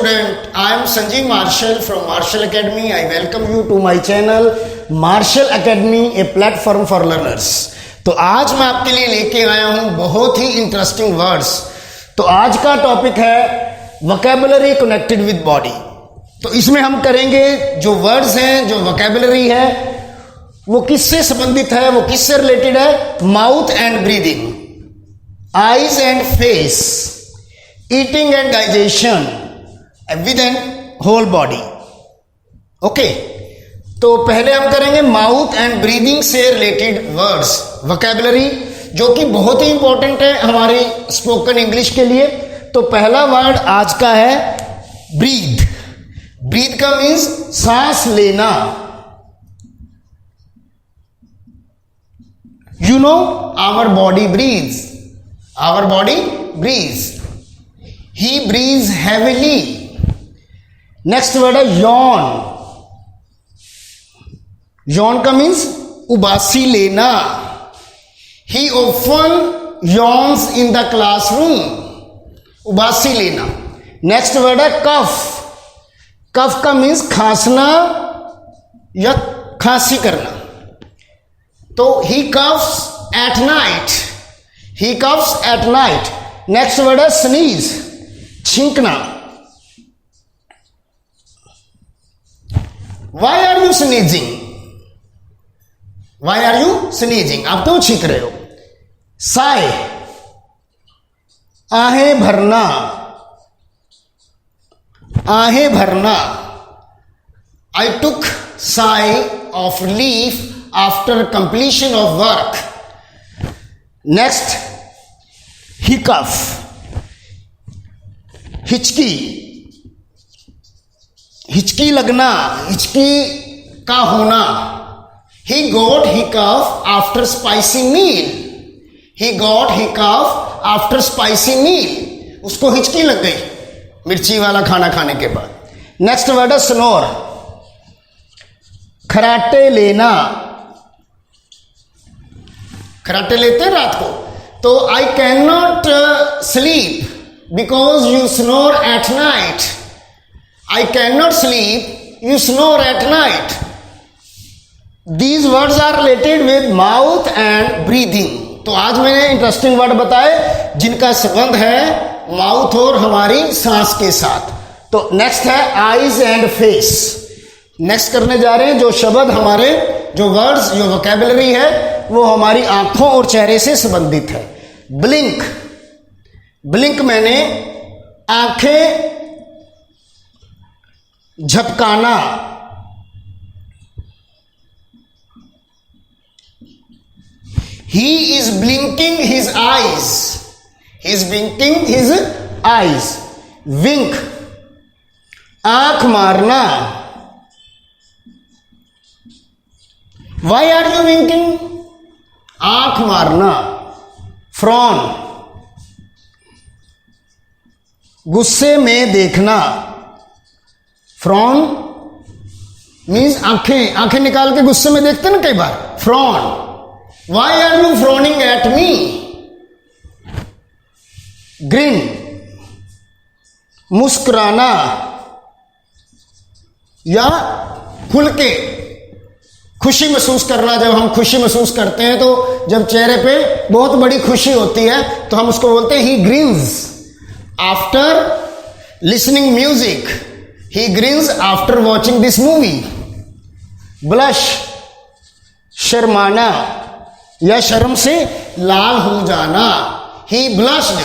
student, I am Sanjeev Marshall from Marshall Academy. I welcome you to my channel Marshall Academy, a platform for learners. तो आज मैं आपके लिए लेके आया हूं बहुत ही इंटरेस्टिंग वर्ड्स। तो आज का टॉपिक है वोकैबुलरी कनेक्टेड विद बॉडी। तो इसमें हम करेंगे जो वर्ड्स हैं, जो वोकैबुलरी है वो किससे संबंधित है, वो किससे रिलेटेड है। Mouth and breathing, eyes and face, eating and digestion with and whole body. Okay, तो पहले हम करेंगे माउथ एंड ब्रीदिंग से रिलेटेड वर्ड्स, वोकैबुलरी, जो कि बहुत ही इंपॉर्टेंट है हमारी स्पोकन इंग्लिश के लिए। तो पहला वर्ड आज का है ब्रीथ। ब्रीथ का मीन्स सांस लेना। You know, our body breathes. Our body breathes. He breathes heavily. Next word है yawn. Yawn का means उबासी लेना। He often yawns in the classroom. उबासी लेना। Next word है cough. Cough का means खांसना या खांसी करना। तो he coughs at night. He coughs at night. Next word है sneeze, छींकना। Why are you sneezing? Why are you sneezing? आप क्यों छींक रहे हो? sigh, आहें भरना, आहें भरना। I took sigh of relief after completion of work. Next, hiccup, हिचकी, हिचकी लगना, हिचकी का होना। He got hiccup after spicy meal. He got hiccup after spicy meal. उसको हिचकी लग गई मिर्ची वाला खाना खाने के बाद। नेक्स्ट वर्ड है स्नोर, खराटे लेना। खराटे लेते हैं रात को। तो I can not sleep because you snore at night. I can not sleep, you snore at night. These words are related with mouth and breathing. तो आज मैंने इंटरेस्टिंग वर्ड बताए जिनका संबंध है माउथ और हमारी सांस के साथ। तो नेक्स्ट है आईज एंड फेस। नेक्स्ट करने जा रहे हैं जो शब्द हमारे, जो वर्ड्स, जो वोकैबुलरी है वो हमारी आंखों और चेहरे से संबंधित है। ब्लिंक, ब्लिंक मैंने आंखें झपकाना। He is blinking his eyes. He is blinking his eyes. Wink, आंख मारना। Why are you winking? आंख मारना। फ्रॉन, गुस्से में देखना। फ्रॉन मीन्स आंखें, आंखें निकाल के गुस्से में देखते ना कई बार। Frown, Why are you frowning at me? Grin, मुस्कुराना या खुल के खुशी महसूस करना। जब हम खुशी महसूस करते हैं तो जब चेहरे पे बहुत बड़ी खुशी होती है तो हम उसको बोलते हैं he grins after listening music. He grins after watching this movie. Blush, शर्माना या शर्म से लाल हो जाना। He blushed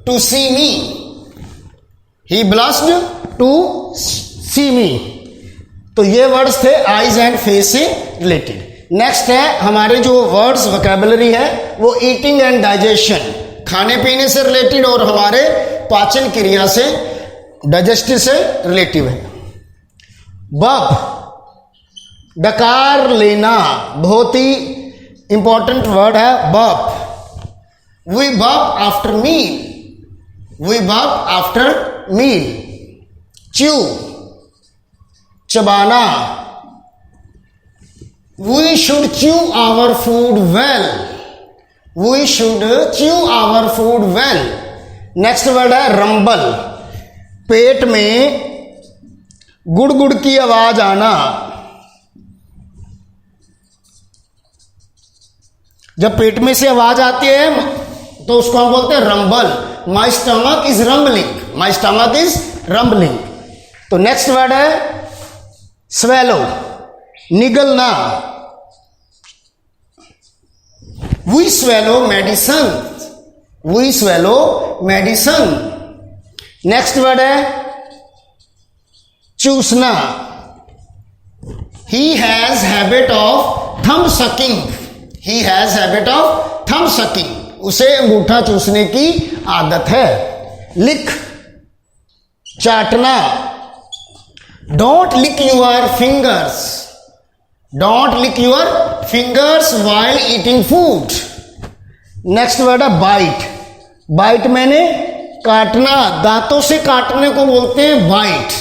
to see me. He blushed to see me. तो ये वर्ड्स थे आईज एंड फेस से रिलेटेड। नेक्स्ट है हमारे जो वर्ड्स वोकैबुलरी है वो ईटिंग एंड डाइजेशन, खाने पीने से रिलेटेड और हमारे पाचन क्रिया से, डाइजेस्टिव से रिलेटिव है। बप, डकार लेना, बहुत ही इंपॉर्टेंट वर्ड है बप। वी बप आफ्टर मील। वी बप आफ्टर मील। च्यू, चबाना। We should chew our food well. We should chew our food well. Next word है रंबल, पेट में गुड़ गुड़ की आवाज आना। जब पेट में से आवाज आती है तो उसको हम बोलते हैं rumble. My stomach is rumbling, my stomach is rumbling. तो नेक्स्ट वर्ड है स्वेलो, निगलना। We swallow medicine, we swallow medicine. Next word है चूसना। He has habit of thumb sucking, he has habit of thumb sucking, उसे अंगूठा चूसने की आदत है। लिक, चाटना। Don't lick your fingers, don't lick your fingers while eating food. Next word है बाइट, बाइट मैंने काटना, दांतों से काटने को बोलते हैं bite.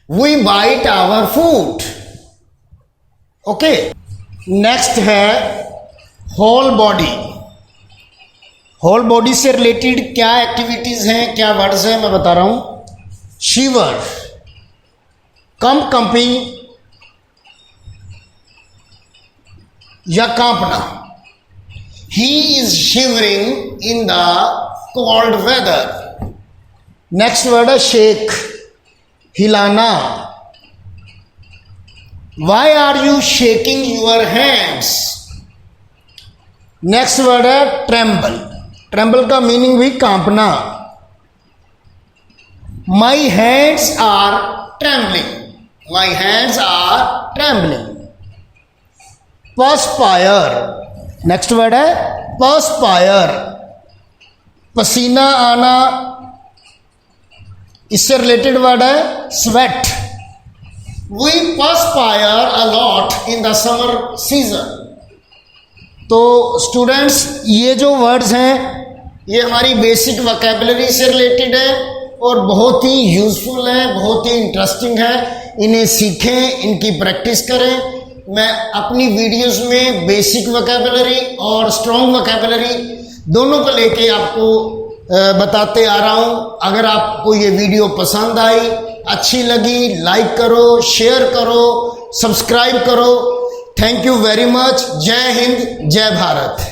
We bite our food. Okay, next है होल बॉडी। होल बॉडी से रिलेटेड क्या एक्टिविटीज हैं, क्या वर्ड्स हैं, मैं बता रहा हूं। शिवर, कंपिंग या कांपना। He is shivering in the cold weather. Next word है शेक, हिलाना। Why are you shaking your hands. Next word है ट्रेम्बल, ट्रेम्बल का मीनिंग भी कांपना। My hands are trembling, my hands are trembling. Perspire, next word है perspire, पसीना आना। इससे रिलेटेड वर्ड है sweat. We perspire a lot in the summer season. तो स्टूडेंट्स, ये जो वर्ड्स हैं ये हमारी बेसिक वोकैबुलरी से रिलेटेड है और बहुत ही यूजफुल है, बहुत ही इंटरेस्टिंग है। इन्हें सीखें, इनकी प्रैक्टिस करें। मैं अपनी वीडियोस में बेसिक वोकैबुलरी और स्ट्रॉन्ग वोकैबुलरी दोनों को लेके आपको बताते आ रहा हूं। अगर आपको ये वीडियो पसंद आई, अच्छी लगी, लाइक करो, शेयर करो, सब्सक्राइब करो। Thank you very much. जय हिंद, जय भारत।